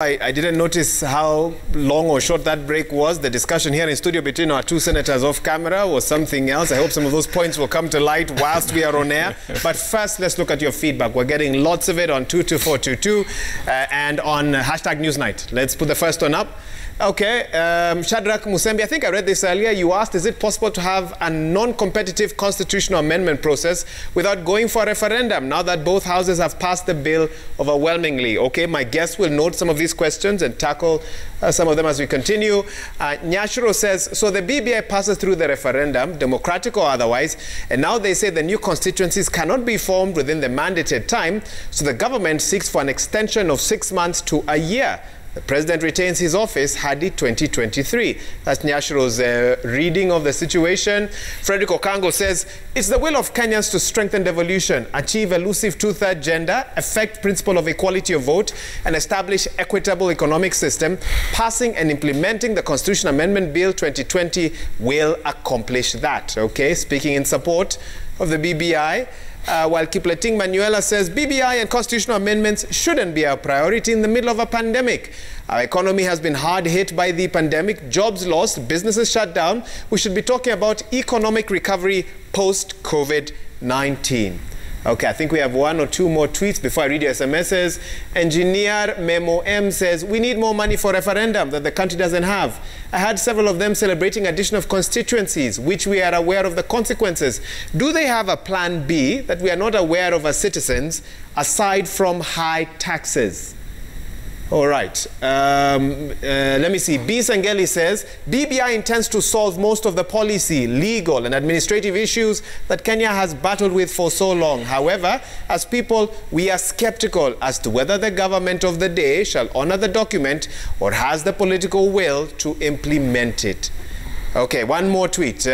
I didn't notice how long or short that break was. The discussion here in studio between our two senators off camera was something else. I hope some of those points will come to light whilst we are on air. But first, let's look at your feedback. We're getting lots of it on 22422 and on hashtag Newsnight. Let's put the first one up. Okay, Shadrach Musembi, I think I read this earlier. You asked, is it possible to have a non-competitive constitutional amendment process without going for a referendum now that both houses have passed the bill overwhelmingly? Okay, my guests will note some of these questions and tackle some of them as we continue. Nyashiro says, so the BBI passes through the referendum, democratic or otherwise, and now they say the new constituencies cannot be formed within the mandated time, so the government seeks for an extension of 6 months to a year. The president retains his office hadi 2023. That's Nyashiro's reading of the situation. Frederick Okango says, it's the will of Kenyans to strengthen devolution, achieve elusive two-third gender, affect principle of equality of vote, and establish equitable economic system. Passing and implementing the Constitution Amendment Bill 2020 will accomplish that. Okay, speaking in support of the BBI. While Kipleting Manuela says BBI and constitutional amendments shouldn't be our priority in the middle of a pandemic. Our economy has been hard hit by the pandemic, jobs lost, businesses shut down. We should be talking about economic recovery post-COVID-19. Okay, I think we have one or two more tweets before I read your SMSs. Engineer Memo M says, we need more money for referendum that the country doesn't have. I had several of them celebrating addition of constituencies, which we are aware of the consequences. Do they have a plan B that we are not aware of as citizens, aside from high taxes? All right. Let me see. B. Sangeli says, BBI intends to solve most of the policy, legal and administrative issues that Kenya has battled with for so long. However, as people, we are skeptical as to whether the government of the day shall honor the document or has the political will to implement it. Okay, one more tweet.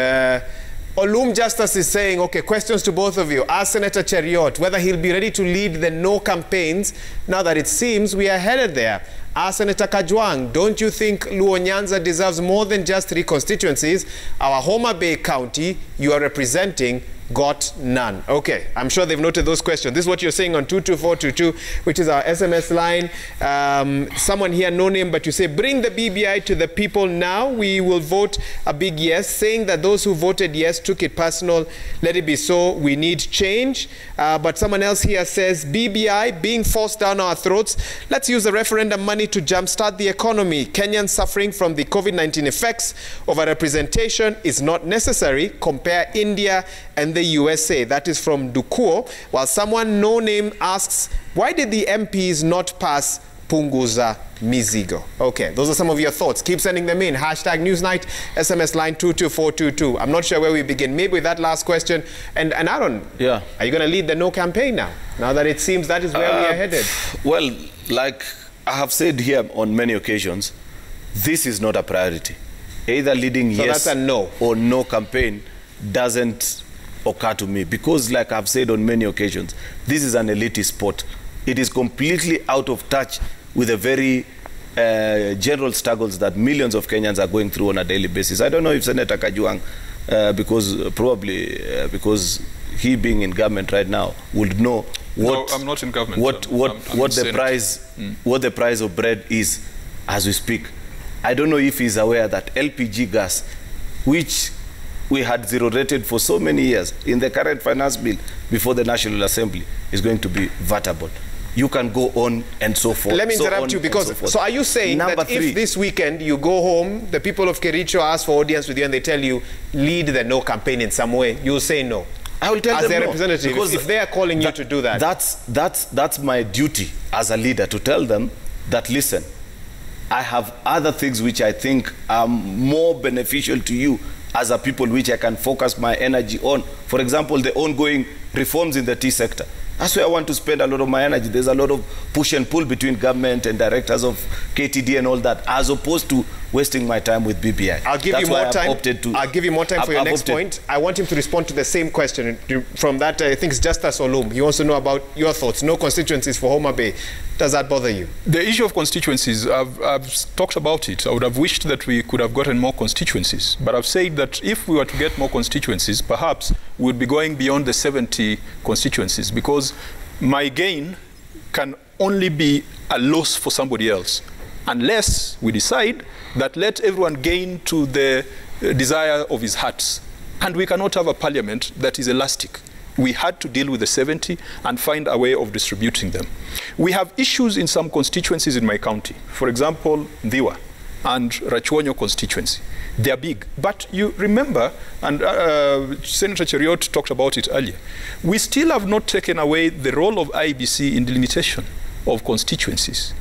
Olum Justice is saying, okay, questions to both of you. Ask Senator Cheriot whether he'll be ready to lead the no campaigns now that it seems we are headed there. Ask Senator Kajwang, don't you think Luo Nyanza deserves more than just 3 constituencies? Our Homa Bay County you are representing got none. Okay, I'm sure they've noted those questions. This is what you're saying on 22422, which is our SMS line. Someone here, no name, but you say, bring the BBI to the people now. We will vote a big yes, saying that those who voted yes took it personal. Let it be so. We need change. But someone else here says, BBI being forced down our throats. Let's use the referendum money to jumpstart the economy. Kenyans suffering from the COVID-19 effects of a representation is not necessary. Compare India and the USA. That is from Dukuo. While someone no name asks, why did the MPs not pass Punguza Mizigo? Okay, those are some of your thoughts. Keep sending them in. Hashtag Newsnight, SMS line 22422. I'm not sure where we begin. Maybe with that last question. And Aaron, yeah, are you going to lead the no campaign now that it seems that is where we are headed? Well, like I have said here on many occasions, this is not a priority. Either leading yes that's a no or no campaign doesn't occur to me, because like I've said on many occasions, this is an elitist sport. It is completely out of touch with the very general struggles that millions of Kenyans are going through on a daily basis. I don't know if Senator Kajwang, because he being in government right now, would know what, no, I'm not in government. What the price of bread is as we speak. I don't know if he's aware that LPG gas, which we had zero rated for so many years, in the current finance bill before the National Assembly, is going to be vatable. You can go on and so forth. Let me interrupt you, because so are you saying that if this weekend you go home, the people of Kericho ask for audience with you and they tell you lead the no campaign in some way, you'll say no? I will tell them as their no, representative, because if they are calling you to do that. That's my duty as a leader, to tell them that, listen, I have other things which I think are more beneficial to you as a people, which I can focus my energy on. For example, the ongoing reforms in the tea sector. That's where I want to spend a lot of my energy. There's a lot of push and pull between government and directors of KTD and all that, as opposed to wasting my time with BBI. I'll give you more time. I'll give you more time for your next point. I want him to respond to the same question. From that, I think it's Justice Olum. He wants to know about your thoughts. No constituencies for Homa Bay. Does that bother you? The issue of constituencies, I've talked about it. I would have wished that we could have gotten more constituencies. But I've said that if we were to get more constituencies, perhaps we would be going beyond the 70 constituencies, because my gain can only be a loss for somebody else. unless we decide that let everyone gain to the desire of his hearts. And we cannot have a parliament that is elastic. We had to deal with the 70 and find a way of distributing them. We have issues in some constituencies in my county. For example, Ndiwa and Rachuonyo constituency. They are big. But you remember, and Senator Cheriot talked about it earlier, we still have not taken away the role of IEBC in delimitation of constituencies.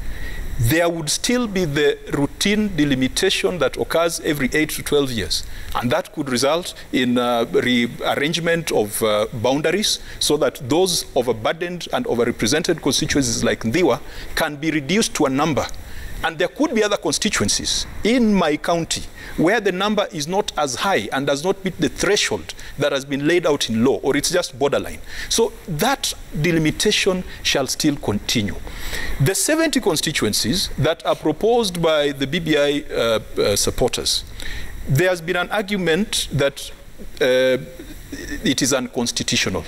There would still be the routine delimitation that occurs every 8 to 12 years. And that could result in rearrangement of boundaries so that those overburdened and overrepresented constituencies like Ndiwa can be reduced to a number. And there could be other constituencies in my county where the number is not as high and does not meet the threshold that has been laid out in law, or it's just borderline. So that delimitation shall still continue. The 70 constituencies that are proposed by the BBI supporters, there has been an argument that it is unconstitutional.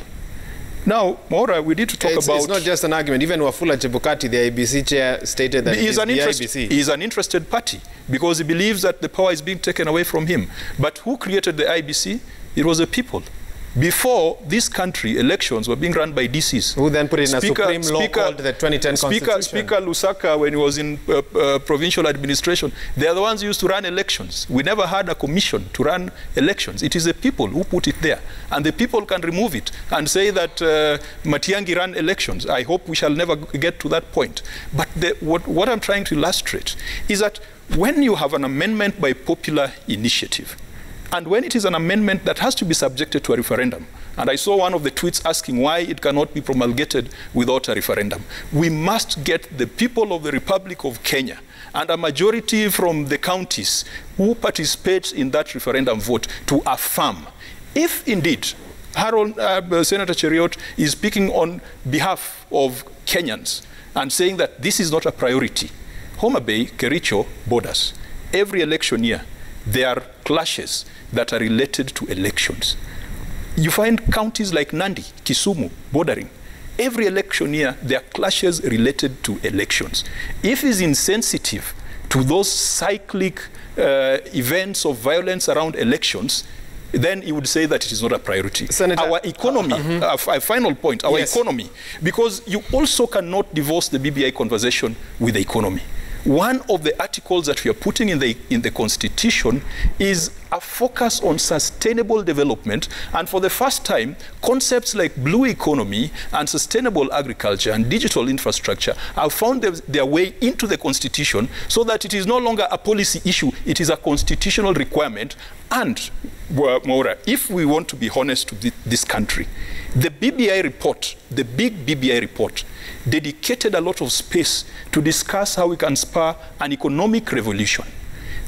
Now, Maura, we need to talk about... It's not just an argument. Even Wafula Chebukati, the IEBC chair, stated that he is an interested party because he believes that the power is being taken away from him. But who created the IEBC? It was the people. Before this country, elections were being run by DCs. Who then put in a supreme law called the 2010 Constitution. Speaker Lusaka, when he was in provincial administration, they are the ones who used to run elections. We never had a commission to run elections. It is the people who put it there. And the people can remove it and say that Matiang'i ran elections. I hope we shall never get to that point. But what I'm trying to illustrate is that when you have an amendment by popular initiative, and when it is an amendment that has to be subjected to a referendum, and I saw one of the tweets asking why it cannot be promulgated without a referendum, we must get the people of the Republic of Kenya and a majority from the counties who participate in that referendum vote to affirm. If indeed Senator Cheriot is speaking on behalf of Kenyans and saying that this is not a priority, Homa Bay, Kericho borders. Every election year, there are clashes that are related to elections. You find counties like Nandi, Kisumu, bordering. Every election year, there are clashes related to elections. If he's insensitive to those cyclic events of violence around elections, then he would say that it is not a priority. Senator, our economy, a final point, our economy, because you also cannot divorce the BBI conversation with the economy. One of the articles that we are putting in the Constitution is a focus on sustainable development, and for the first time, concepts like blue economy and sustainable agriculture and digital infrastructure have found their way into the Constitution so that it is no longer a policy issue, it is a constitutional requirement. And, Maura, if we want to be honest to this country, the BBI report, the big BBI report, dedicated a lot of space to discuss how we can spur an economic revolution.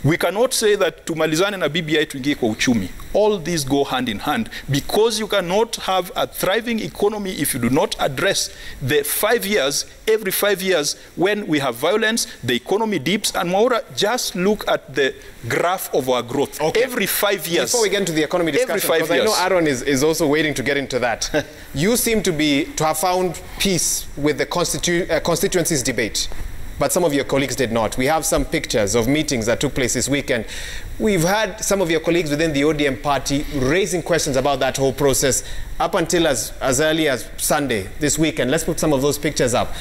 We cannot say that tumalizane na BBI tuingie kwa uchumi. All these go hand in hand because you cannot have a thriving economy if you do not address the 5 years, every 5 years when we have violence, the economy dips. And Maura, just look at the graph of our growth. Okay. Every 5 years. Before we get into the economy discussion, because I know Aaron is also waiting to get into that. You seem to have found peace with the constituencies debate, but some of your colleagues did not. We have some pictures of meetings that took place this weekend. We've had some of your colleagues within the ODM party raising questions about that whole process up until as early as Sunday, this weekend. Let's put some of those pictures up.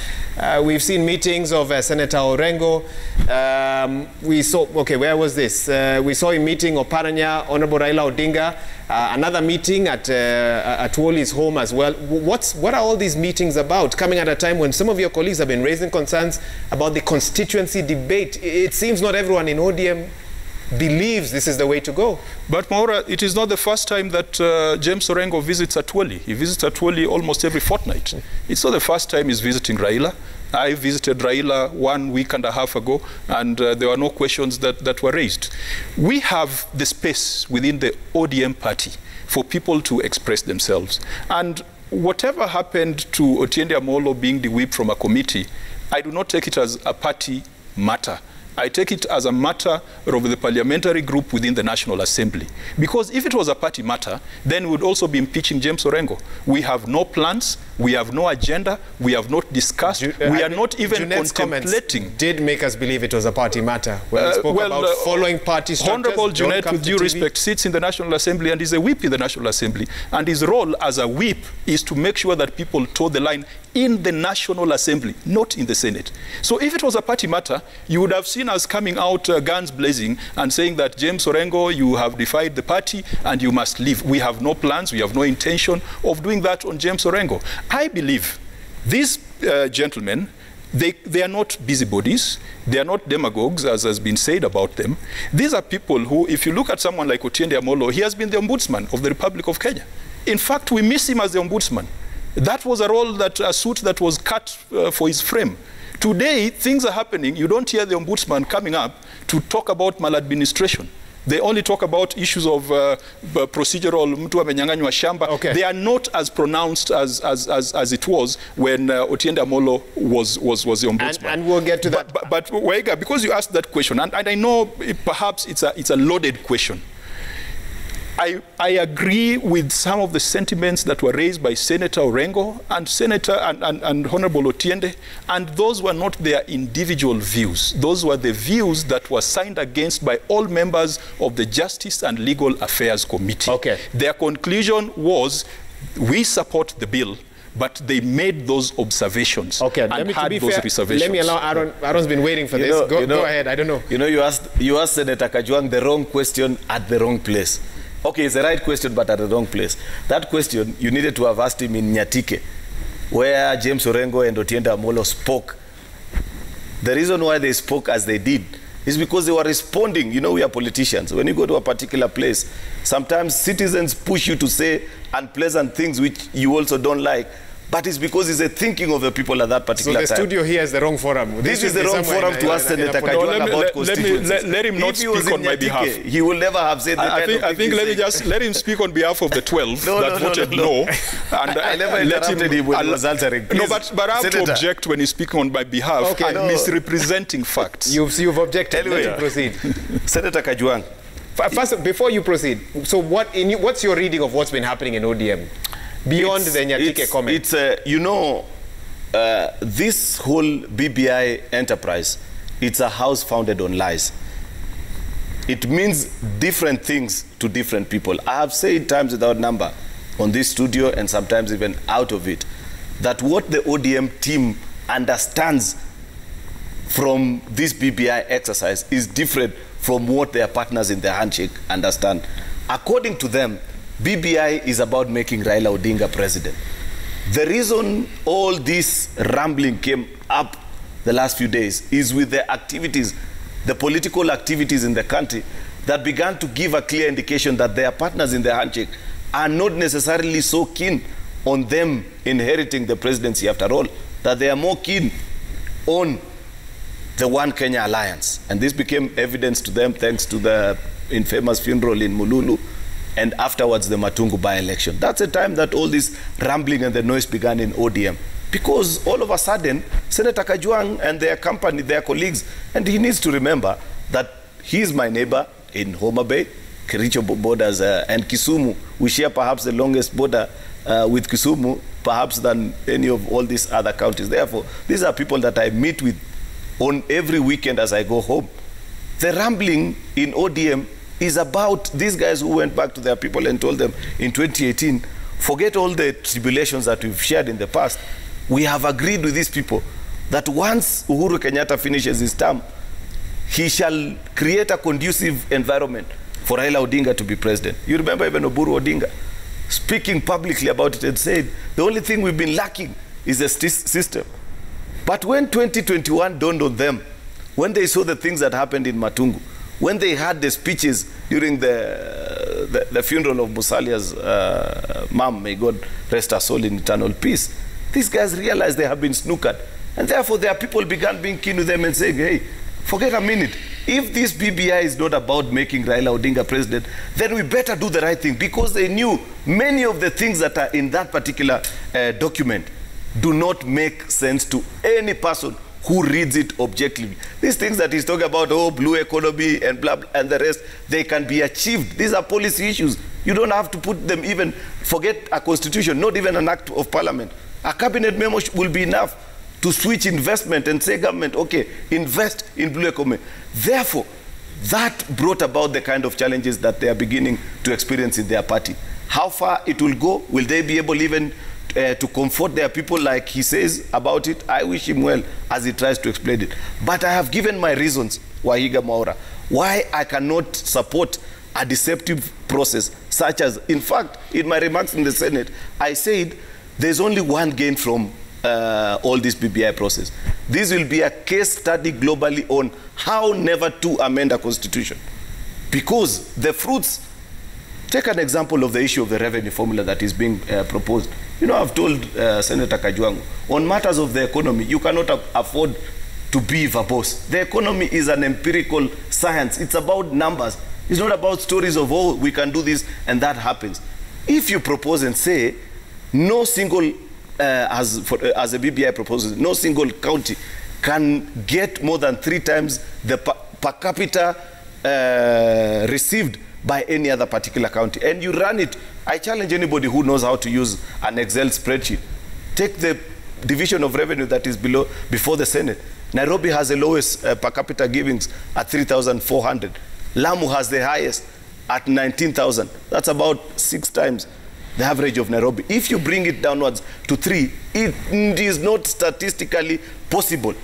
We've seen meetings of Senator Orengo. We saw, okay, where was this? We saw a meeting of Paranya, Honorable Raila Odinga, another meeting at Woli's home as well. What are all these meetings about, coming at a time when some of your colleagues have been raising concerns about the constituency debate? It seems not everyone in ODM believes this is the way to go. But Maura, it is not the first time that James Orengo visits Atwoli. He visits Atwoli almost every fortnight. It's not the first time he's visiting Raila. I visited Raila 1.5 weeks ago, and there were no questions that were raised. We have the space within the ODM party for people to express themselves. And whatever happened to Otiende being de-whipped from a committee, I do not take it as a party matter. I take it as a matter of the parliamentary group within the National Assembly. Because if it was a party matter, then we would also be impeaching James Orengo. We have no plans, we have no agenda, we have not discussed, we are not even Junet's contemplating. Did make us believe it was a party matter when we spoke about following party structures. Honorable Junet, with due respect, sits in the National Assembly and is a whip in the National Assembly. And his role as a whip is to make sure that people toe the line in the National Assembly, not in the Senate. So if it was a party matter, you would have seen us coming out guns blazing and saying that James Orengo, you have defied the party and you must leave. We have no plans, we have no intention of doing that on James Orengo. I believe these gentlemen, they are not busybodies, they are not demagogues, as has been said about them. These are people who, if you look at someone like Otiende Amolo, he has been the ombudsman of the Republic of Kenya. In fact, we miss him as the ombudsman. That was a role, a suit that was cut for his frame. Today, things are happening. You don't hear the ombudsman coming up to talk about maladministration. They only talk about issues of procedural, mtu amenyang'anywa shamba. Okay. They are not as pronounced as it was when Otiende Amolo was the ombudsman. And we'll get to that. But Waiga, because you asked that question, and I know perhaps it's a loaded question. I agree with some of the sentiments that were raised by Senator Orengo and and Honorable Otiende, and those were not their individual views. Those were the views that were signed against by all members of the Justice and Legal Affairs Committee. Okay. Their conclusion was, we support the bill, but they made those observations. Okay, and had those reservations. Let me allow Aaron. Aaron's been waiting for this. Go ahead. I don't know. You know, you asked Senator Kajwang the wrong question at the wrong place. Okay, it's the right question, but at the wrong place. That question, you needed to have asked him in Nyatike, where James Orengo and Otiende Amolo spoke. The reason why they spoke as they did is because they were responding. You know, we are politicians. When you go to a particular place, sometimes citizens push you to say unpleasant things which you also don't like. But it's because it's a thinking of the people at that particular time. So the studio here is the wrong forum. This is the wrong forum to ask Senator Kajwang about constituencies. Let him not speak on my behalf. He will never have said that. I think let him speak on behalf of the 12 that voted no. And I never interrupted him when he was answering. No, but I have to object when he's speaking on my behalf and misrepresenting facts. You've objected. Anyway, let you proceed. Senator Kajwang. First, before you proceed, so what's your reading of what's been happening in ODM? Beyond the Nyatike comment. This whole BBI enterprise, it's a house founded on lies. It means different things to different people. I have said times without number on this studio and sometimes even out of it, that what the ODM team understands from this BBI exercise is different from what their partners in the handshake understand. According to them, BBI is about making Raila Odinga president. The reason all this rambling came up the last few days is with the activities, the political activities in the country that began to give a clear indication that their partners in the handshake are not necessarily so keen on them inheriting the presidency after all, that they are more keen on the One Kenya alliance. And this became evidence to them thanks to the infamous funeral in Mululu, and afterwards the Matungu by-election. That's the time that all this rambling and the noise began in ODM. Because all of a sudden, Senator Kajwang and their company, their colleagues, and he needs to remember that he is my neighbor in Homa Bay, Kericho borders, and Kisumu. We share perhaps the longest border with Kisumu, perhaps than any of all these other counties. Therefore, these are people that I meet with on every weekend as I go home. The rambling in ODM is about these guys who went back to their people and told them in 2018, forget all the tribulations that we've shared in the past. We have agreed with these people that once Uhuru Kenyatta finishes his term, he shall create a conducive environment for Raila Odinga to be president. You remember even Oburu Odinga speaking publicly about it and said, the only thing we've been lacking is a system. But when 2021 dawned on them, when they saw the things that happened in Matungu, when they had the speeches during the funeral of Musalia's mom, may God rest her soul in eternal peace, these guys realized they have been snookered. And therefore their people began being keen with them and saying, hey, forget a minute. If this BBI is not about making Raila Odinga president, then we better do the right thing, because they knew many of the things that are in that particular document do not make sense to any person who reads it objectively. These things that he's talking about, oh, blue economy and blah, blah, and the rest, they can be achieved. These are policy issues. You don't have to put them even, forget a constitution, not even an act of parliament. A cabinet memo will be enough to switch investment and say government, okay, invest in blue economy. Therefore, that brought about the kind of challenges that they are beginning to experience in their party. How far it will go? Will they be able even to comfort their people like he says about it? I wish him well as he tries to explain it. But I have given my reasons, Wahiga Mwaura, why I cannot support a deceptive process such as, in fact, in my remarks in the Senate, I said there's only one gain from all this BBI process. This will be a case study globally on how never to amend a constitution. Because the fruits, take an example of the issue of the revenue formula that is being proposed. You know, I've told Senator Kajwang, on matters of the economy, you cannot afford to be verbose. The economy is an empirical science. It's about numbers. It's not about stories of, oh, we can do this and that happens. If you propose and say, no single, as a BBI proposes, no single county can get more than 3 times the per capita received by any other particular county, and you run it, I challenge anybody who knows how to use an Excel spreadsheet. Take the division of revenue that is before the Senate. Nairobi has the lowest per capita givings at 3,400. Lamu has the highest at 19,000. That's about 6 times the average of Nairobi. If you bring it downwards to 3, it is not statistically possible.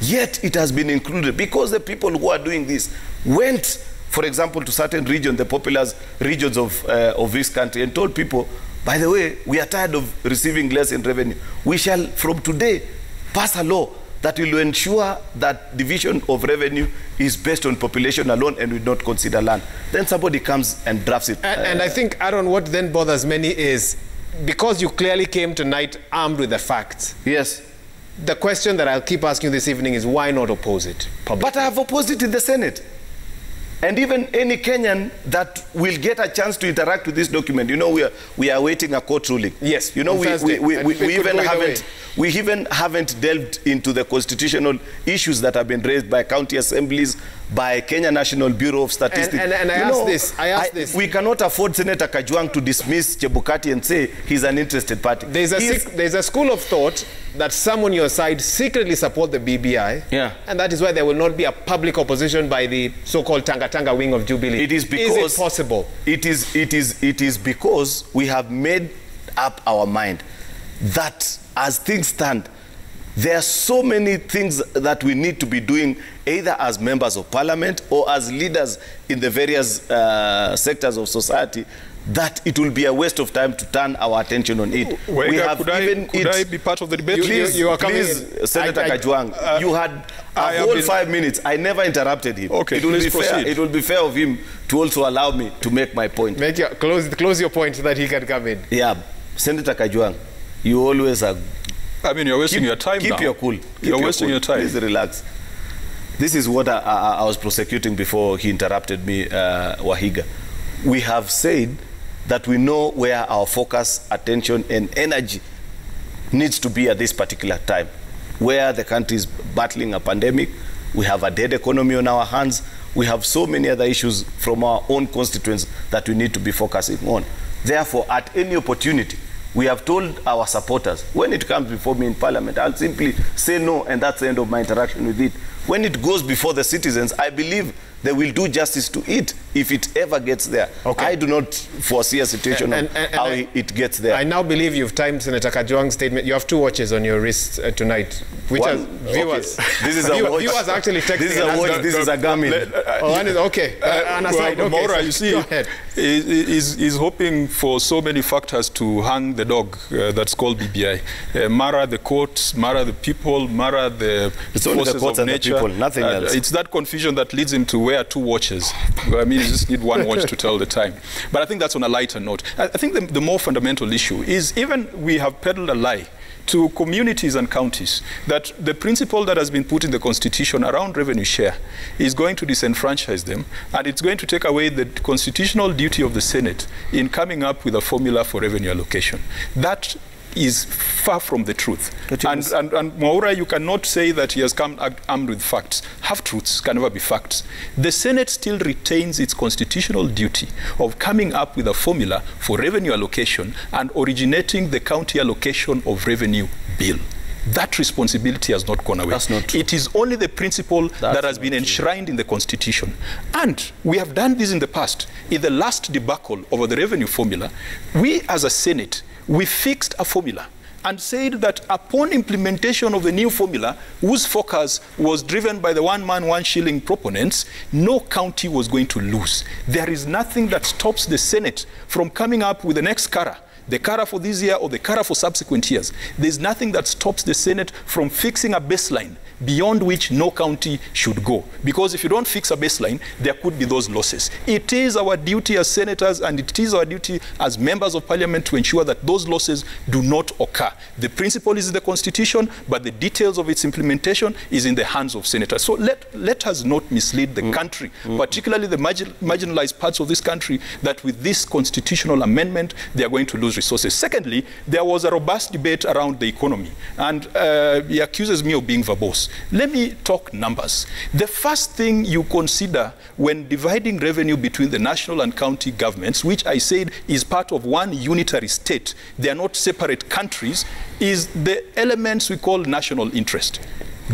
Yet it has been included because the people who are doing this went, for example, to certain regions, the populous regions of this country, and told people, by the way, we are tired of receiving less in revenue. We shall, from today, pass a law that will ensure that division of revenue is based on population alone and will not consider land. Then somebody comes and drafts it. And I think, Aaron, what then bothers many is, because you clearly came tonight armed with the facts. Yes. The question that I'll keep asking you this evening is, why not oppose it publicly? But I have opposed it in the Senate. And even any Kenyan that will get a chance to interact with this document, you know, we are awaiting a court ruling. Yes. You know, we even haven't delved into the constitutional issues that have been raised by county assemblies, by Kenya National Bureau of Statistics. And I ask this. We cannot afford Senator Kajwang to dismiss Chebukati and say he's an interested party. There's a school of thought that some on your side secretly support the BBI. Yeah. And that is why there will not be a public opposition by the so-called Tanga wing of Jubilee. It is because... Is it possible? It is because we have made up our mind that as things stand, there are so many things that we need to be doing either as members of parliament or as leaders in the various sectors of society that it will be a waste of time to turn our attention on it. Could I be part of the debate? Please, Senator Kajwang, you had a whole 5 minutes. I never interrupted him. Okay, it will be fair of him to also allow me to make my point. Close your point so that he can come in. Yeah, Senator Kajwang, you always are... I mean, you're wasting your time now. Keep your cool. You're wasting your time. Please relax. This is what I was prosecuting before he interrupted me, Wahiga. We have said that we know where our focus, attention, and energy needs to be at this particular time. Where the country is battling a pandemic, we have a dead economy on our hands, we have so many other issues from our own constituents that we need to be focusing on. Therefore, at any opportunity, we have told our supporters, when it comes before me in parliament, I'll simply say no, and that's the end of my interaction with it. When it goes before the citizens, I believe they will do justice to it if it ever gets there. Okay. I do not foresee a situation of how it gets there. I now believe you've timed Senator Kajwang's statement. You have 2 watches on your wrist tonight, which are viewers. Okay. This is a watch. Viewers actually texting. This is a watch. This is a Garmin. Okay. Mwaura, you see, is hoping for so many factors to hang the dog that's called BBI. Mara the courts, Mara the people, Mara the forces of nature. People, nothing else. It's that confusion that leads him to wear 2 watches. I mean, you just need 1 watch to tell the time. But I think that's on a lighter note. I think the more fundamental issue is, even we have peddled a lie to communities and counties that the principle that has been put in the Constitution around revenue share is going to disenfranchise them, and it's going to take away the constitutional duty of the Senate in coming up with a formula for revenue allocation. That is far from the truth. And Mwaura, you cannot say that he has come armed with facts. Half-truths can never be facts. The Senate still retains its constitutional duty of coming up with a formula for revenue allocation and originating the county allocation of revenue bill. That responsibility has not gone away. That's not true. It is only the principle that has been enshrined in the Constitution. And we have done this in the past. In the last debacle over the revenue formula, we as a Senate, we fixed a formula and said that upon implementation of the new formula, whose focus was driven by the one-man, one-shilling proponents, no county was going to lose. There is nothing that stops the Senate from coming up with the next CARA, the CARA for this year or the CARA for subsequent years. There's nothing that stops the Senate from fixing a baseline beyond which no county should go. Because if you don't fix a baseline, there could be those losses. It is our duty as senators and it is our duty as members of parliament to ensure that those losses do not occur. The principle is in the Constitution, but the details of its implementation is in the hands of senators. So let us not mislead the country, particularly the marginalized parts of this country, that with this constitutional amendment, they are going to lose resources. Secondly, there was a robust debate around the economy, and he accuses me of being verbose. Let me talk numbers. The first thing you consider when dividing revenue between the national and county governments, which I said is part of one unitary state, they are not separate countries, is the elements we call national interest.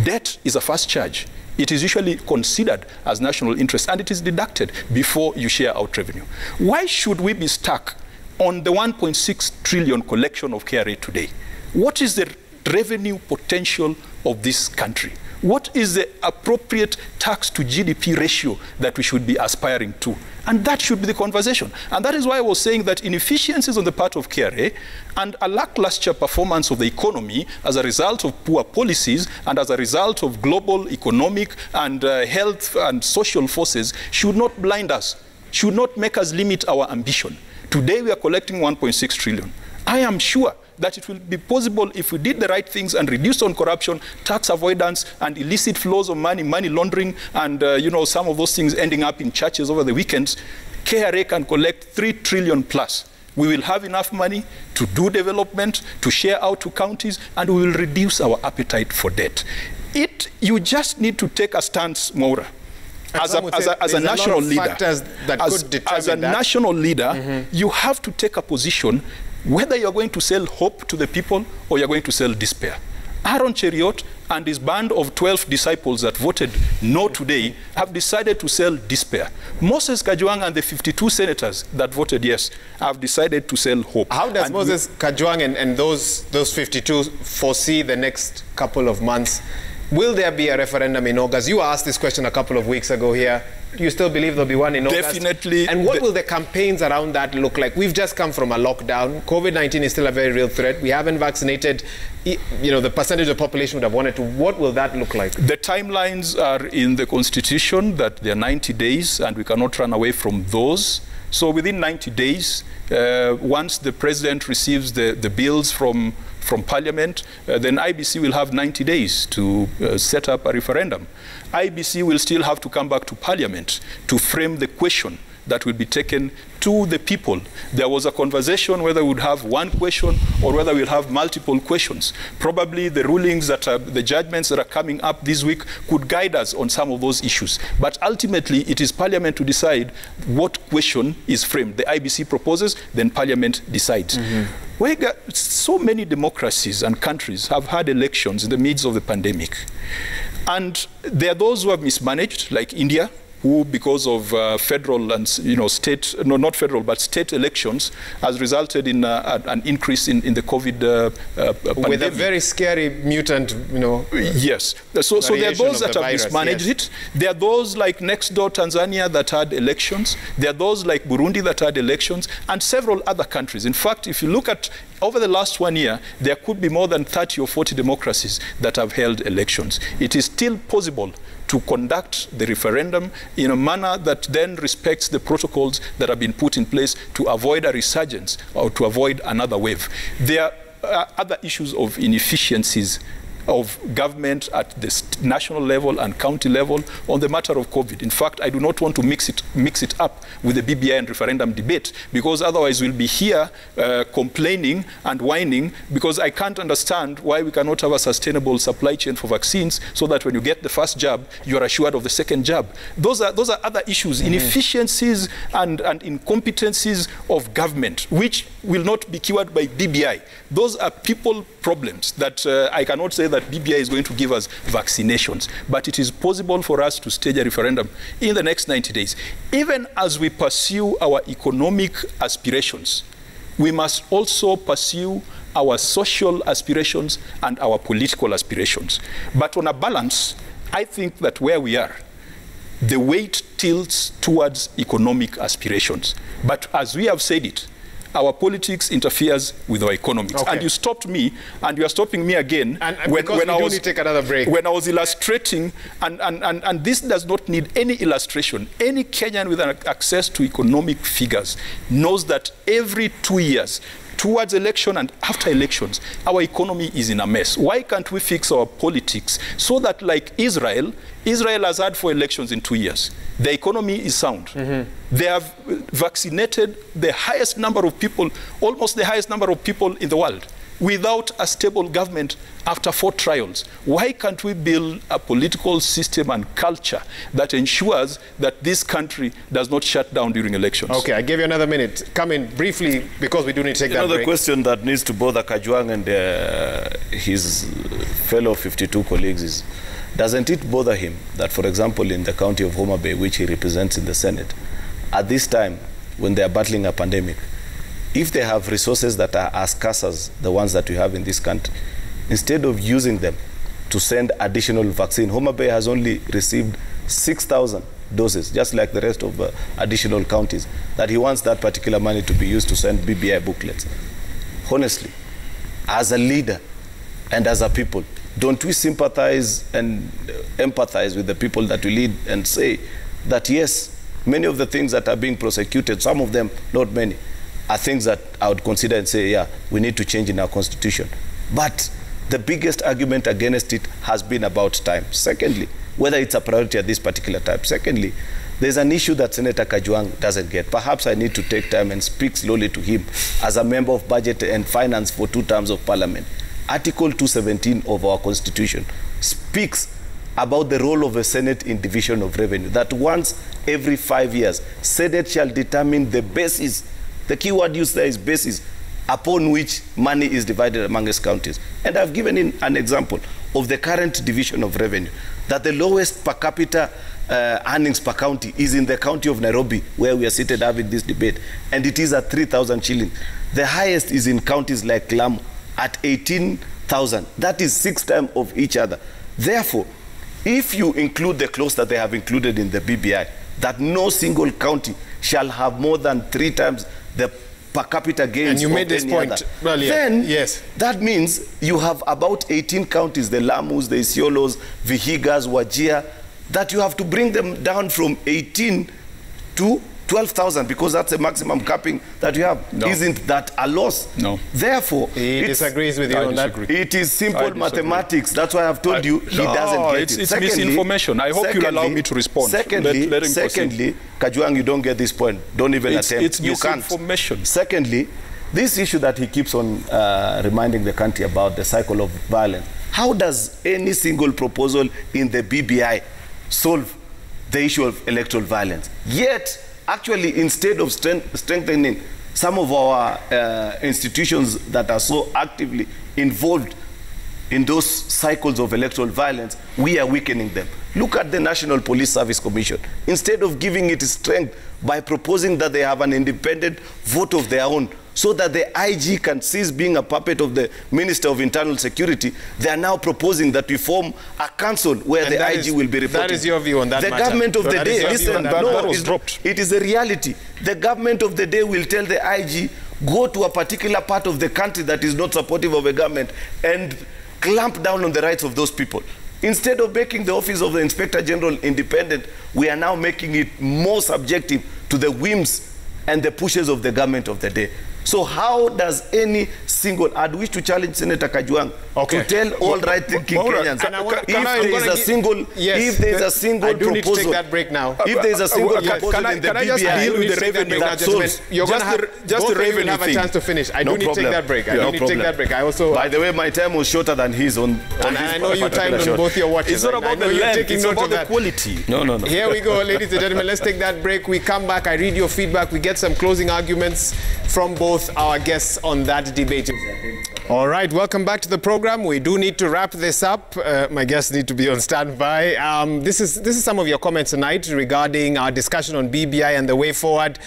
Debt is a first charge. It is usually considered as national interest, and it is deducted before you share out revenue. Why should we be stuck on the 1.6 trillion collection of KRA today? What is the revenue potential of this country? What is the appropriate tax to GDP ratio that we should be aspiring to? And that should be the conversation. And that is why I was saying that inefficiencies on the part of KRA and a lackluster performance of the economy as a result of poor policies and as a result of global economic and health and social forces should not blind us, should not make us limit our ambition. Today we are collecting 1.6 trillion. I am sure that it will be possible if we did the right things and reduced on corruption, tax avoidance, and illicit flows of money, money laundering, and some of those things ending up in churches over the weekends. KRA can collect 3 trillion plus. We will have enough money to do development, to share out to counties, and we will reduce our appetite for debt. You just need to take a stance, Mwaura. As a national leader, national leader, you have to take a position whether you're going to sell hope to the people or you're going to sell despair. Aaron Cheriot and his band of 12 disciples that voted no today have decided to sell despair. Moses Kajwang and the 52 senators that voted yes have decided to sell hope. How does Moses Kajwang and those 52 foresee the next couple of months? Will there be a referendum in August? You asked this question a couple of weeks ago here. Do you still believe there'll be one in August? Definitely. And what will the campaigns around that look like? We've just come from a lockdown. COVID-19 is still a very real threat. We haven't vaccinated, the percentage of the population would have wanted to. What will that look like? The timelines are in the Constitution that they're 90 days and we cannot run away from those. So within 90 days, once the president receives the bills from Parliament, then IBC will have 90 days to set up a referendum. IBC will still have to come back to Parliament to frame the question that will be taken to the people. There was a conversation whether we would have one question or whether we'll have multiple questions. Probably the rulings that the judgments that are coming up this week could guide us on some of those issues. But ultimately, it is Parliament to decide what question is framed. The IBC proposes, then Parliament decides. So many democracies and countries have had elections in the midst of the pandemic. And there are those who have mismanaged, like India, who, because of federal and state, not federal, but state elections, has resulted in an increase in the COVID pandemic. With a very scary mutant, Yes. So there are those that have mismanaged it. There are those like next door Tanzania that had elections. There are those like Burundi that had elections, and several other countries. In fact, if you look at over the last 1 year, there could be more than 30 or 40 democracies that have held elections. It is still possible to conduct the referendum in a manner that then respects the protocols that have been put in place to avoid a resurgence or to avoid another wave. There are other issues of inefficiencies of government at the national level and county level on the matter of COVID. In fact, I do not want to mix it up with the BBI and referendum debate, because otherwise we'll be here complaining and whining, because I can't understand why we cannot have a sustainable supply chain for vaccines so that when you get the first jab, you are assured of the second jab. Those are other issues, inefficiencies and incompetencies of government, which will not be cured by BBI. Those are people problems that I cannot say that BBI is going to give us vaccinations, but it is possible for us to stage a referendum in the next 90 days. Even as we pursue our economic aspirations, we must also pursue our social aspirations and our political aspirations. But on a balance, I think that where we are, the weight tilts towards economic aspirations. But as we have said it, our politics interferes with our economics. Okay. And you stopped me, and you are stopping me again when I was take another break. When I was illustrating, and this does not need any illustration. Any Kenyan with access to economic figures knows that every 2 years, towards election and after elections, our economy is in a mess. Why can't we fix our politics so that, like Israel has had 4 elections in 2 years. The economy is sound. They have vaccinated the highest number of people, almost the highest number of people in the world, without a stable government after 4 trials. Why can't we build a political system and culture that ensures that this country does not shut down during elections? Okay, I give you another minute. Come in briefly, because we do need to take that break. Another question that needs to bother Kajwang and his fellow 52 colleagues is, doesn't it bother him that, for example, in the county of Homa Bay, which he represents in the Senate, at this time, when they are battling a pandemic, if they have resources that are as scarce as the ones that we have in this country, instead of using them to send additional vaccine, Homa Bay has only received 6,000 doses, just like the rest of additional counties, that he wants that particular money to be used to send BBI booklets. Honestly, as a leader and as a people, don't we sympathize and empathize with the people that we lead and say that, yes, many of the things that are being prosecuted, some of them, not many, are things that I would consider and say, yeah, we need to change in our constitution. But the biggest argument against it has been about time. Secondly, whether it's a priority at this particular time. Secondly, there's an issue that Senator Kajwang doesn't get. Perhaps I need to take time and speak slowly to him as a member of Budget and Finance for 2 terms of Parliament. Article 217 of our Constitution speaks about the role of a Senate in division of revenue, that once every 5 years, Senate shall determine the basis, the key word used there is basis, upon which money is divided amongst counties. And I've given in an example of the current division of revenue, that the lowest per capita earnings per county is in the county of Nairobi, where we are seated having this debate, and it is at 3,000 shillings. The highest is in counties like Lamu at 18,000. That is 6 times of each other. Therefore, if you include the clause that they have included in the BBI, that no single county shall have more than 3 times the per capita gains, and you made this point earlier, then yes, that means you have about 18 counties, the Lamus, the Isiolos, Vihigas, Wajir, that you have to bring them down from 18 to 12,000, because that's the maximum capping that you have. No. Isn't that a loss? No. Therefore, he disagrees with you on that. It is simple mathematics. That's why I've told you he doesn't get it. It's misinformation. I hope you'll allow me to respond. Secondly, Kajwang, you don't get this point. Don't even attempt. It's misinformation. Secondly, this issue that he keeps on reminding the country about, the cycle of violence. How does any single proposal in the BBI solve the issue of electoral violence? Yet, actually, instead of strengthening some of our institutions that are so actively involved in those cycles of electoral violence, we are weakening them. Look at the National Police Service Commission. Instead of giving it strength by proposing that they have an independent vote of their own, so that the IG can cease being a puppet of the Minister of Internal Security, they are now proposing that we form a council where the IG will be reporting. That is your view on that matter. The government of the day, listen, no, it is a reality. The government of the day will tell the IG, go to a particular part of the country that is not supportive of a government and clamp down on the rights of those people. Instead of making the office of the Inspector General independent, we are now making it more subjective to the whims and the pushes of the government of the day. So how does any single, I'd wish to challenge Senator Kajwang to tell all right-thinking Kenyans, if there's a single I do proposal, need to take that break now. If there's a single proposal in the BBI, you're going to have just the revenue have a chance to finish. I do need to take that break. I do need to take that break. I also, by the way, my time was shorter than his on. I know you timed on both your watches. It's not about the length, it's about the quality. No. Here we go, ladies and gentlemen. Let's take that break. We come back. I read your feedback. We get some closing arguments from both our guests on that debate. All right, welcome back to the program. We do need to wrap this up. My guests need to be on standby. This is some of your comments tonight regarding our discussion on BBI and the way forward.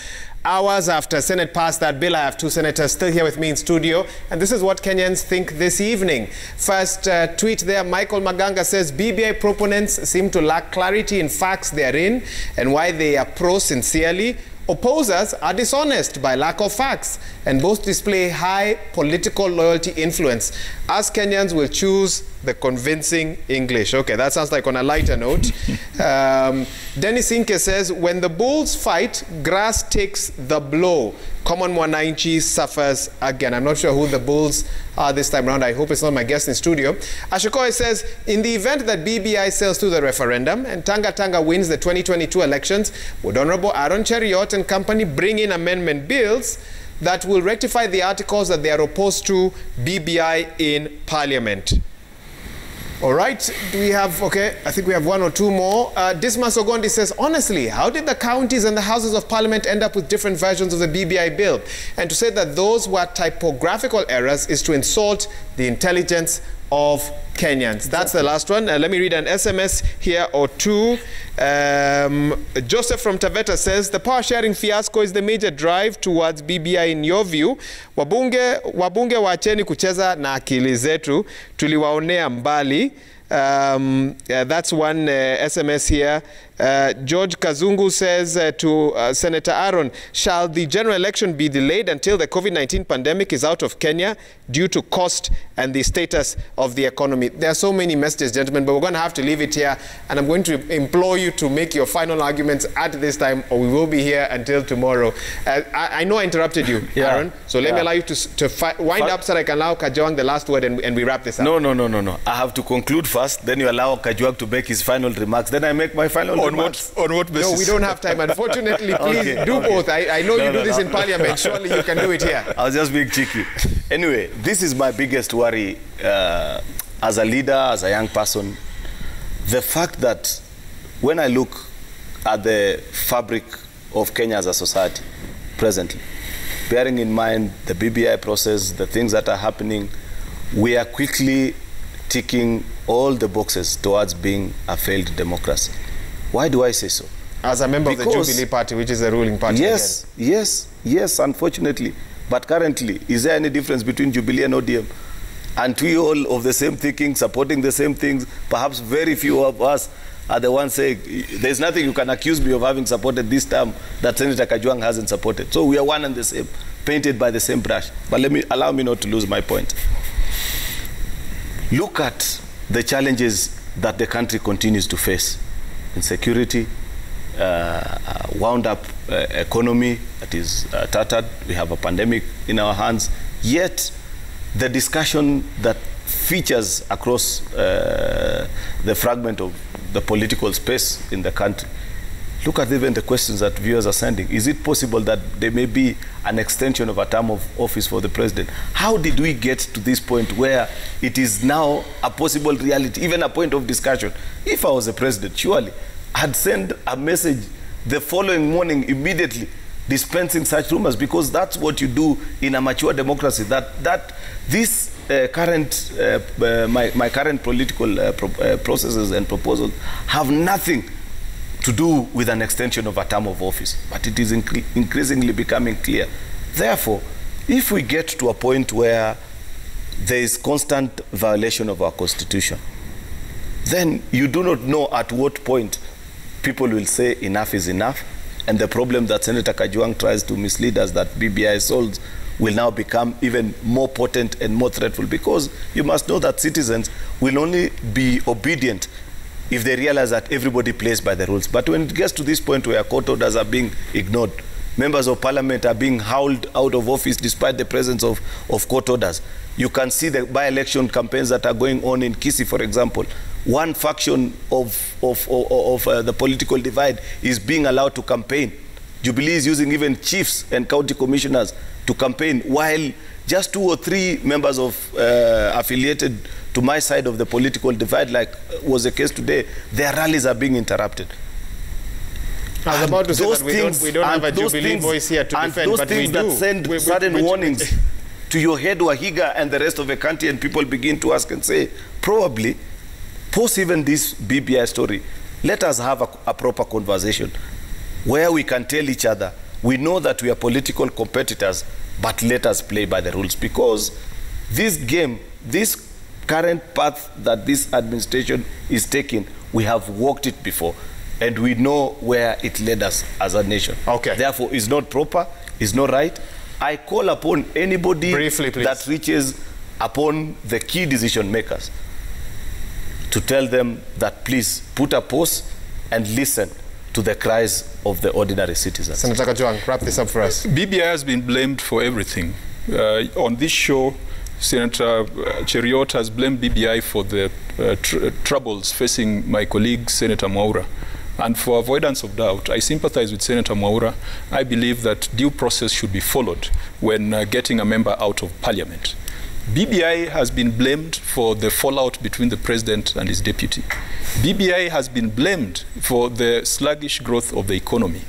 Hours after Senate passed that bill, I have two senators still here with me in studio, and this is what Kenyans think this evening. First tweet there, Michael Maganga says, BBI proponents seem to lack clarity in facts therein and why they are pro sincerely. Opposers are dishonest by lack of facts, and both display high political loyalty influence. Us Kenyans will choose the convincing English. Okay, that sounds like on a lighter note. Dennis Inke says, when the bulls fight, grass takes the blow. Common Mwananchi suffers again. I'm not sure who the bulls are this time around. I hope it's not my guest in studio. Ashokoi says, in the event that BBI sails through the referendum and Tanga wins the 2022 elections, would Honorable Aaron Cheriot and company bring in amendment bills that will rectify the articles that they are opposed to BBI in Parliament? All right, do we have, okay, I think we have one or two more. Dismas Ogondi says, honestly, how did the counties and the Houses of Parliament end up with different versions of the BBI bill? And to say that those were typographical errors is to insult the intelligence of Kenyans. That's the last one. Let me read an SMS here or two. Joseph from Taveta says, the power sharing fiasco is the major drive towards BBI in your view. Wabunge waacheni kucheza na akili zetu, tuliwaonea mbali. That's one SMS here. George Kazungu says to Senator Aaron, shall the general election be delayed until the COVID-19 pandemic is out of Kenya due to cost and the status of the economy? There are so many messages, gentlemen, but we're going to have to leave it here. And I'm going to implore you to make your final arguments at this time, or we will be here until tomorrow. I know I interrupted you, Aaron, so let me allow you to wind up so I can allow Kajwang the last word and we wrap this up. No. I have to conclude first, then you allow Kajwang to make his final remarks, then I make my final remarks. On what basis? No, we don't have time. Unfortunately, please do both. I know you do this in Parliament. Surely you can do it here. I was just being cheeky. Anyway, this is my biggest worry as a leader, as a young person. The fact that when I look at the fabric of Kenya as a society presently, bearing in mind the BBI process, the things that are happening, we are quickly ticking all the boxes towards being a failed democracy. Why do I say so? As a member of the Jubilee Party, which is the ruling party. Yes, unfortunately. But currently, is there any difference between Jubilee and ODM? And we all of the same thinking, supporting the same things. Perhaps very few of us are the ones saying, there's nothing you can accuse me of having supported this term that Senator Kajwang hasn't supported. So we are one and the same, painted by the same brush. But allow me not to lose my point. Look at the challenges that the country continues to face. Insecurity, wound up economy that is tattered. We have a pandemic in our hands. Yet, the discussion that features across the fragment of the political space in the country. Look at even the questions that viewers are sending. Is it possible that there may be an extension of a term of office for the president? How did we get to this point where it is now a possible reality, even a point of discussion? If I was the president, surely I'd send a message the following morning immediately dispensing such rumors, because that's what you do in a mature democracy. That this current, my current political processes and proposals have nothing to do with an extension of a term of office, but it is increasingly becoming clear. Therefore, if we get to a point where there is constant violation of our constitution, then you do not know at what point people will say enough is enough, and the problem that Senator Kajwang tries to mislead us that BBI solves will now become even more potent and more threatful, because you must know that citizens will only be obedient if they realize that everybody plays by the rules. But when it gets to this point where court orders are being ignored, Members of parliament are being howled out of office despite the presence of court orders. You can see the by-election campaigns that are going on in Kisii, for example. One faction of the political divide is being allowed to campaign. Jubilee is using even chiefs and county commissioners to campaign, while just 2 or 3 members of affiliated to my side of the political divide, like was the case today, their rallies are being interrupted. I was about to say that we don't have a Jubilee voice here to defend, but we do. That send sudden warnings to your head, Wahiga, and the rest of the country, and people begin to ask and say, probably, post even this BBI story, let us have a proper conversation where we can tell each other, we know that we are political competitors, but let us play by the rules. Because this game, this current path that this administration is taking, we have walked it before, and we know where it led us as a nation. Okay. Therefore, it's not proper, it's not right. I call upon anybody that reaches upon the key decision makers to tell them that please put a pause and listen to the cries of the ordinary citizens. Senator Kajwang, wrap this up for us. BBI has been blamed for everything. On this show, Senator Cheruiyot has blamed BBI for the troubles facing my colleague, Senator Mwaura. And for avoidance of doubt, I sympathize with Senator Mwaura. I believe that due process should be followed when getting a member out of parliament. BBI has been blamed for the fallout between the president and his deputy. BBI has been blamed for the sluggish growth of the economy.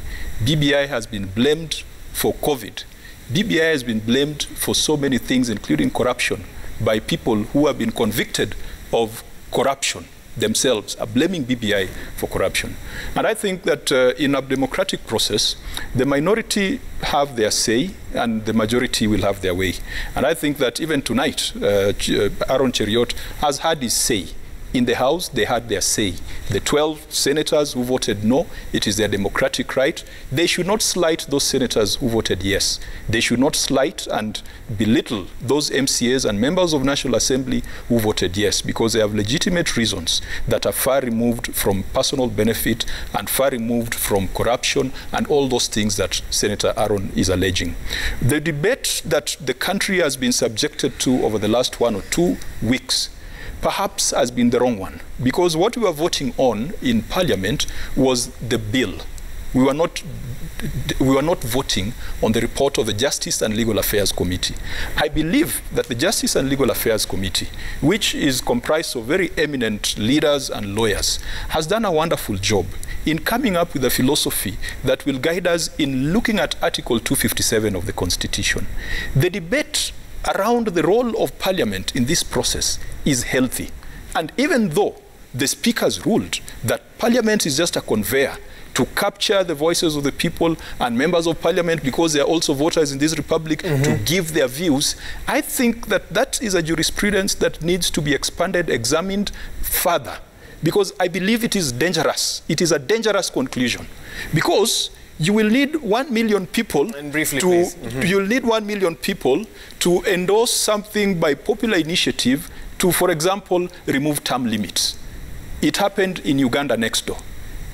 BBI has been blamed for COVID. BBI has been blamed for so many things, including corruption, by people who have been convicted of corruption themselves, are blaming BBI for corruption. And I think that in a democratic process, the minority have their say and the majority will have their way. And I think that even tonight, Aaron Cheruiyot has had his say. In the House, they had their say. The 12 senators who voted no, it is their democratic right. They should not slight those senators who voted yes. They should not slight and belittle those MCAs and members of National Assembly who voted yes, because they have legitimate reasons that are far removed from personal benefit and far removed from corruption and all those things that Senator Aaron is alleging. The debate that the country has been subjected to over the last 1 or 2 weeks perhaps has been the wrong one, because what we were voting on in Parliament was the bill. We were not voting on the report of the Justice and Legal Affairs Committee. I believe that the Justice and Legal Affairs Committee, which is comprised of very eminent leaders and lawyers, has done a wonderful job in coming up with a philosophy that will guide us in looking at Article 257 of the Constitution. The debate around the role of Parliament in this process is healthy. And even though the speakers ruled that Parliament is just a conveyor to capture the voices of the people and members of Parliament, because they are also voters in this republic, to give their views, I think that that is a jurisprudence that needs to be expanded, examined further, because I believe it is dangerous. It is a dangerous conclusion, because you will need 1 million people you'll need 1 million people to endorse something by popular initiative to, for example, remove term limits. It happened in Uganda next door.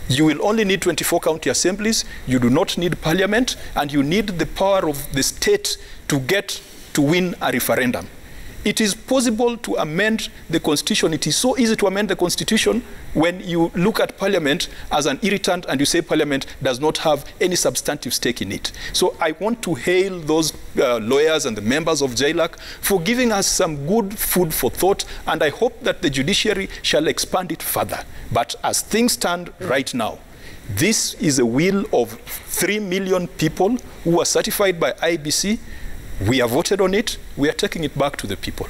You will only need 24 county assemblies, you do not need parliament, and you need the power of the state to win a referendum. It is possible to amend the Constitution. It is so easy to amend the Constitution when you look at Parliament as an irritant and you say Parliament does not have any substantive stake in it. So I want to hail those lawyers and the members of JLAC for giving us some good food for thought, and I hope that the judiciary shall expand it further. But as things stand right now, this is a will of 3 million people who are certified by IBC. We have voted on it. We are taking it back to the people.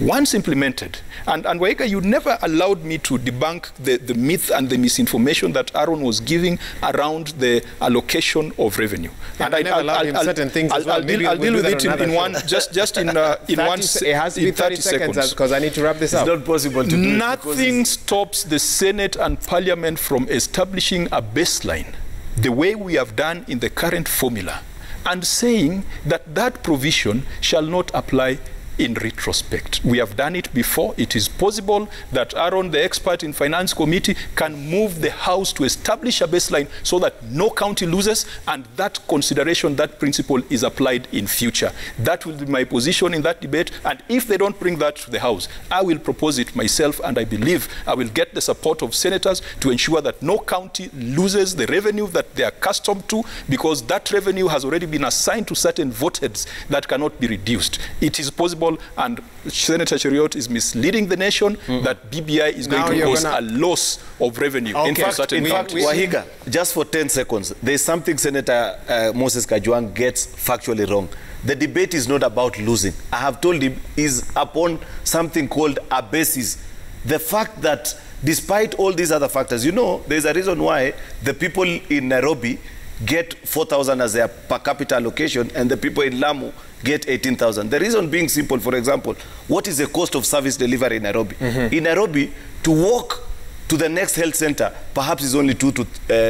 Once implemented, and Waika, you never allowed me to debunk the myth and the misinformation that Aaron was giving around the allocation of revenue. And I never allowed him certain things as well. I'll deal with it in one, just in one. It has to be 30 seconds because I need to wrap this up. It's not possible to do it. Nothing stops the Senate and Parliament from establishing a baseline, the way we have done in the current formula, and saying that that provision shall not apply in retrospect. We have done it before. It is possible that Aaron, the expert in Finance Committee, can move the House to establish a baseline so that no county loses, and that consideration, that principle is applied in future. That will be my position in that debate, and if they don't bring that to the House, I will propose it myself, and I believe I will get the support of senators to ensure that no county loses the revenue that they are accustomed to, because that revenue has already been assigned to certain voteheads that cannot be reduced. It is possible, and Senator Cheriot is misleading the nation that BBI is going to cause a loss of revenue. In fact, Wahiga, just for 10 seconds, there's something Senator Moses Kajwang gets factually wrong. The debate is not about losing. I have told him is upon something called a basis. The fact that despite all these other factors, you know, there's a reason why the people in Nairobi get 4,000 as their per capita allocation and the people in Lamu get 18,000. The reason being simple. For example, what is the cost of service delivery in Nairobi? In Nairobi, to walk to the next health center perhaps is only 2 to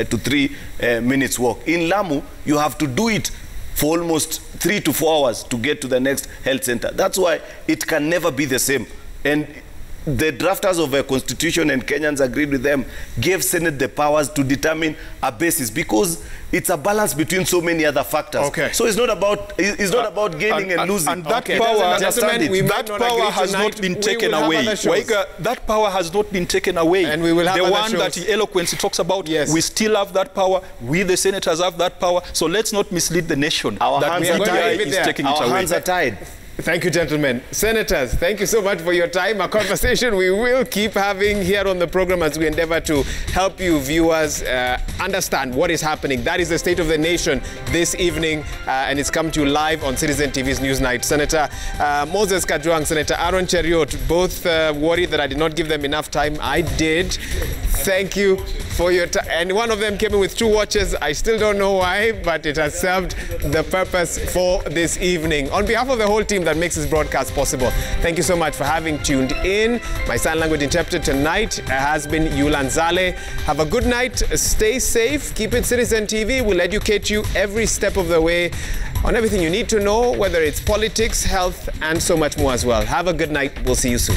3 minutes walk. In Lamu, you have to do it for almost 3 to 4 hours to get to the next health center. That's why it can never be the same. And the drafters of a constitution, and Kenyans agreed with them, gave Senate the powers to determine a basis, because it's a balance between so many other factors. So it's not about gaining and losing. And that power has not been taken away. That power has not been taken away. And we will have the one that he eloquently talks about. We still have that power. We, the senators, have that power. So let's not mislead the nation. Our hands are tied. Our hands are tied. Thank you, gentlemen. Senators, thank you so much for your time. A conversation we will keep having here on the program as we endeavor to help you viewers understand what is happening. That is the state of the nation this evening, and it's come to you live on Citizen TV's Newsnight. Senator Moses Kajwang, Senator Aaron Cheriot, both worried that I did not give them enough time. I did. Thank you for your time. And one of them came in with 2 watches. I still don't know why, but it has served the purpose for this evening. On behalf of the whole team that makes this broadcast possible, thank you so much for having tuned in. My sign language interpreter tonight has been Yulan Zale. Have a good night. Stay safe. Keep it Citizen TV. We'll educate you every step of the way on everything you need to know, whether it's politics, health, and so much more as well. Have a good night. We'll see you soon.